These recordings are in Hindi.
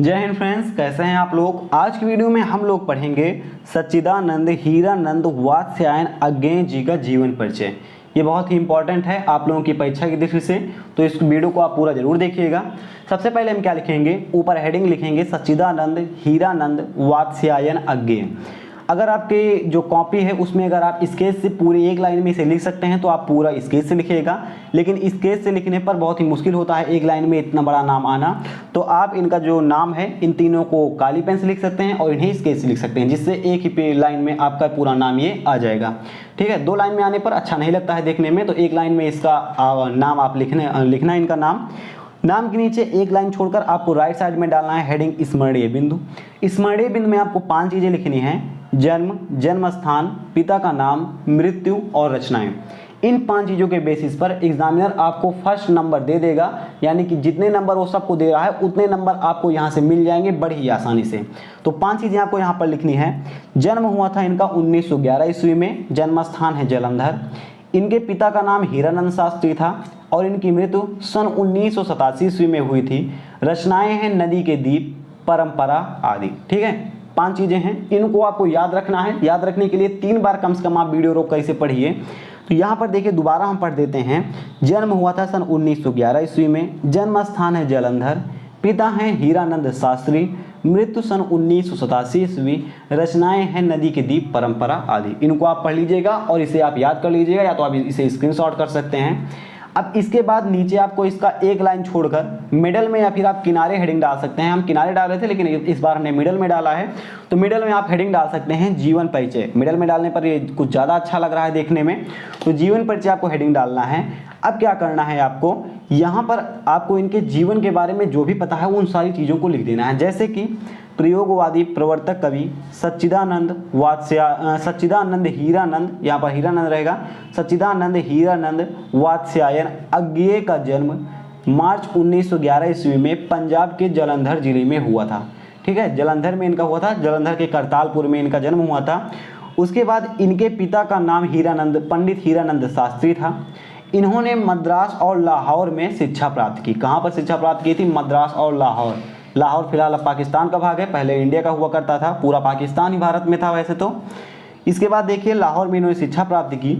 जय हिंद फ्रेंड्स, कैसे हैं आप लोग। आज की वीडियो में हम लोग पढ़ेंगे सच्चिदानंद हीरानंद वात्स्यायन अज्ञेय जी का जीवन परिचय। ये बहुत ही इंपॉर्टेंट है आप लोगों की परीक्षा की दृष्टि से, तो इस वीडियो को आप पूरा जरूर देखिएगा। सबसे पहले हम क्या लिखेंगे, ऊपर हेडिंग लिखेंगे सच्चिदानंद हीरानंद वात्स्यायन अज्ञेय। अगर आपके जो कॉपी है उसमें अगर आप स्केच से पूरी एक लाइन में इसे लिख सकते हैं तो आप पूरा स्केच से लिखिएगा, लेकिन स्केच से लिखने पर बहुत ही मुश्किल होता है एक लाइन में इतना बड़ा नाम आना। तो आप इनका जो नाम है इन तीनों को काली पेन से लिख सकते हैं और इन्हें स्केच से लिख सकते हैं, जिससे एक ही लाइन में आपका पूरा नाम ये आ जाएगा। ठीक है, दो लाइन में आने पर अच्छा नहीं लगता है देखने में, तो एक लाइन में इसका नाम आप लिखना इनका नाम के नीचे एक लाइन छोड़कर आपको राइट साइड में डालना है हेडिंग स्मरणीय बिंदु। स्मरणीय बिंदु में आपको 5 चीजें लिखनी हैं: जन्म, जन्म स्थान, पिता का नाम, मृत्यु और रचनाएं। इन 5 चीजों के बेसिस पर एग्जामिनर आपको फर्स्ट नंबर दे देगा, यानी कि जितने नंबर वो सबको दे रहा है उतने नंबर आपको यहाँ से मिल जाएंगे बड़ी ही आसानी से। तो 5 चीजें आपको यहाँ पर लिखनी है। जन्म हुआ था इनका 1911 ईस्वी में, जन्म स्थान है जालंधर, इनके पिता का नाम हीरानंद शास्त्री था और इनकी मृत्यु सन 1987 ईस्वी में हुई थी। रचनाएं हैं नदी के दीप, परंपरा आदि। ठीक है, 5 चीजें हैं, इनको आपको याद रखना है। याद रखने के लिए 3 बार कम से कम आप वीडियो रोक कर इसे पढ़िए। तो यहाँ पर देखिए, दोबारा हम पढ़ देते हैं। जन्म हुआ था सन 1911 ईस्वी में, जन्म स्थान है जालंधर, पिता हैं हीरानंद शास्त्री, मृत्यु सन 1987 ईस्वी, रचनाएं हैं नदी के दीप, परंपरा आदि। इनको आप पढ़ लीजिएगा और इसे आप याद कर लीजिएगा, या तो आप इसे स्क्रीनशॉट कर सकते हैं। अब इसके बाद नीचे आपको इसका एक लाइन छोड़कर मिडल में या फिर आप किनारे हेडिंग डाल सकते हैं। हम किनारे डाल रहे थे लेकिन इस बार हमने मिडल में डाला है, तो मिडल में आप हेडिंग डाल सकते हैं जीवन परिचय। मिडल में डालने पर ये कुछ ज़्यादा अच्छा लग रहा है देखने में, तो जीवन परिचय आपको हेडिंग डालना है। अब क्या करना है आपको, यहाँ पर आपको इनके जीवन के बारे में जो भी पता है उन सारी चीज़ों को लिख देना है। जैसे कि प्रयोगवादी प्रवर्तक कवि सच्चिदानंद हीरानंद, यहाँ पर हीरानंद रहेगा, सच्चिदानंद हीरानंद वात्स्यायन अज्ञेय का जन्म मार्च 1911 ईस्वी में पंजाब के जालंधर जिले में हुआ था। ठीक है, जालंधर में इनका हुआ था, जालंधर के करतालपुर में इनका जन्म हुआ था। उसके बाद इनके पिता का नाम पंडित हीरानंद शास्त्री था। इन्होंने मद्रास और लाहौर में शिक्षा प्राप्त की। कहाँ पर शिक्षा प्राप्त की थी? मद्रास और लाहौर। लाहौर फिलहाल अब पाकिस्तान का भाग है, पहले इंडिया का हुआ करता था, पूरा पाकिस्तान ही भारत में था वैसे तो। इसके बाद देखिए, लाहौर में इन्होंने शिक्षा प्राप्त की।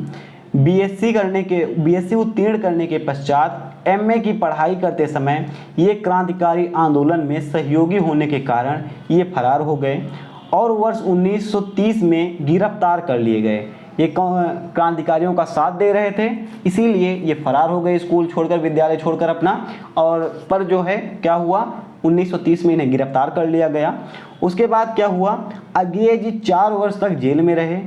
बीएससी उत्तीर्ण करने के पश्चात एमए की पढ़ाई करते समय ये क्रांतिकारी आंदोलन में सहयोगी होने के कारण ये फरार हो गए और वर्ष 1930 में गिरफ्तार कर लिए गए। ये क्रांतिकारियों का साथ दे रहे थे, इसीलिए ये फरार हो गए स्कूल छोड़कर, विद्यालय छोड़कर अपना। और पर जो है क्या हुआ, 1930 में इन्हें गिरफ्तार कर लिया गया। उसके बाद क्या हुआ, अज्ञेय जी 4 वर्ष तक जेल में रहे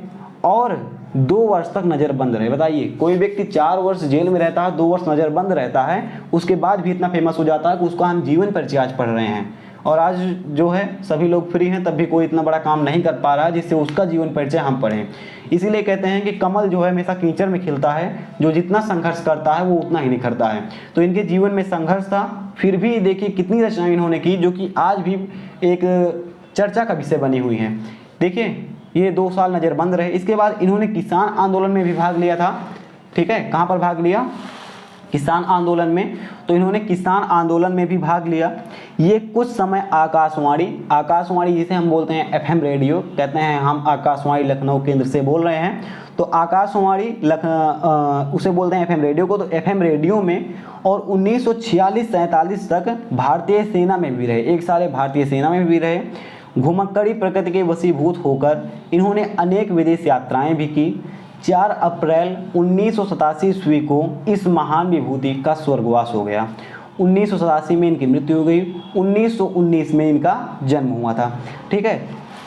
और 2 वर्ष तक नज़रबंद रहे। बताइए, कोई व्यक्ति 4 वर्ष जेल में रहता है, 2 वर्ष नज़रबंद रहता है, उसके बाद भी इतना फेमस हो जाता है कि उसका हम जीवन परिचय आज पढ़ रहे हैं। और आज जो है सभी लोग फ्री हैं, तब भी कोई इतना बड़ा काम नहीं कर पा रहा है जिससे उसका जीवन परिचय हम पढ़ें। इसीलिए कहते हैं कि कमल जो है हमेशा कीचड़ में खिलता है, जो जितना संघर्ष करता है वो उतना ही निखरता है। तो इनके जीवन में संघर्ष था, फिर भी देखिए कितनी रचनाएं इन्होंने की जो कि आज भी एक चर्चा का विषय बनी हुई हैं। देखिए, ये 2 साल नज़रबंद रहे। इसके बाद इन्होंने किसान आंदोलन में भी भाग लिया था। ठीक है, कहाँ पर भाग लिया? किसान आंदोलन में। तो इन्होंने किसान आंदोलन में भी भाग लिया। ये कुछ समय आकाशवाणी जिसे हम बोलते हैं एफएम रेडियो, कहते हैं हम आकाशवाणी लखनऊ केंद्र से बोल रहे हैं, तो आकाशवाणी उसे बोलते हैं एफएम रेडियो को। तो एफएम रेडियो में और 1946-47 तक भारतीय सेना में भी रहे, 1 साल भारतीय सेना में भी रहे। घुमक्कड़ी प्रकृति के वशीभूत होकर इन्होंने अनेक विदेश यात्राएं भी की। 4 अप्रैल 1987 ईस्वी को इस महान विभूति का स्वर्गवास हो गया। 1987 में इनकी मृत्यु हो गई, 1919 में इनका जन्म हुआ था। ठीक है,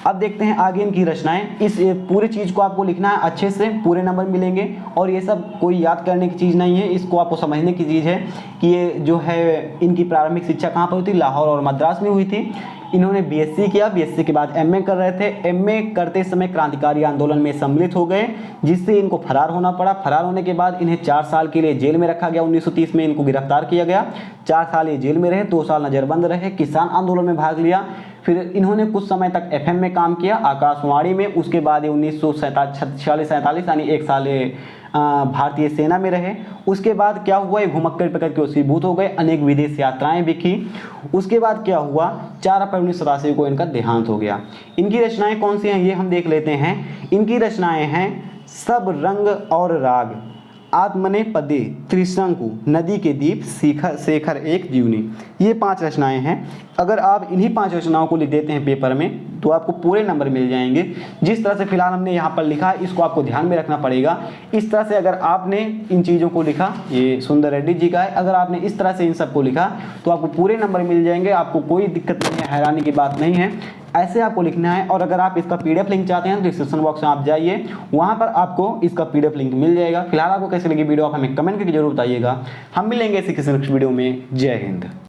अब देखते हैं आगे इनकी रचनाएं। इस पूरी चीज़ को आपको लिखना है अच्छे से, पूरे नंबर मिलेंगे। और ये सब कोई याद करने की चीज़ नहीं है, इसको आपको समझने की चीज़ है कि ये जो है इनकी प्रारंभिक शिक्षा कहाँ पर हुई थी? लाहौर और मद्रास में हुई थी। इन्होंने बीएससी किया, बीएससी के बाद एमए कर रहे थे। एमए करते समय क्रांतिकारी आंदोलन में सम्मिलित हो गए, जिससे इनको फरार होना पड़ा। फरार होने के बाद इन्हें 4 साल के लिए जेल में रखा गया। 1930 में इनको गिरफ्तार किया गया, 4 साल ये जेल में रहे, 2 साल नज़रबंद रहे, किसान आंदोलन में भाग लिया। फिर इन्होंने कुछ समय तक एफएम में काम किया, आकाशवाणी में। उसके बाद ये 1946-47 यानी 1 साल भारतीय सेना में रहे। उसके बाद क्या हुआ, ये घुमक्कड़ पकड़ के वशीभूत हो गए, अनेक विदेश यात्राएं भी की। उसके बाद क्या हुआ, 4 अप्रैल 1987 को इनका देहांत हो गया। इनकी रचनाएं कौन सी हैं ये हम देख लेते हैं। इनकी रचनाएं हैं सब रंग और राग, आत्मने पदे, त्रिशंकु, नदी के दीप, शेखर एक जीवनी। ये 5 रचनाएं हैं। अगर आप इन्हीं 5 रचनाओं को लिख देते हैं पेपर में तो आपको पूरे नंबर मिल जाएंगे। जिस तरह से फिलहाल हमने यहाँ पर लिखा है इसको आपको ध्यान में रखना पड़ेगा। इस तरह से अगर आपने इन चीज़ों को लिखा, ये सुंदर रेड्डी जी का है, अगर आपने इस तरह से इन सबको लिखा तो आपको पूरे नंबर मिल जाएंगे। आपको कोई दिक्कत नहीं है, हैरानी की बात नहीं है, ऐसे आपको लिखना है। और अगर आप इसका पीडीएफ लिंक चाहते हैं तो डिस्क्रिप्शन बॉक्स में आप जाइए, वहाँ पर आपको इसका पीडीएफ लिंक मिल जाएगा। फिलहाल आपको कैसी लगी वीडियो आप हमें कमेंट करके जरूर बताइएगा। हम मिलेंगे इसी किसी नेक्स्ट वीडियो में। जय हिंद।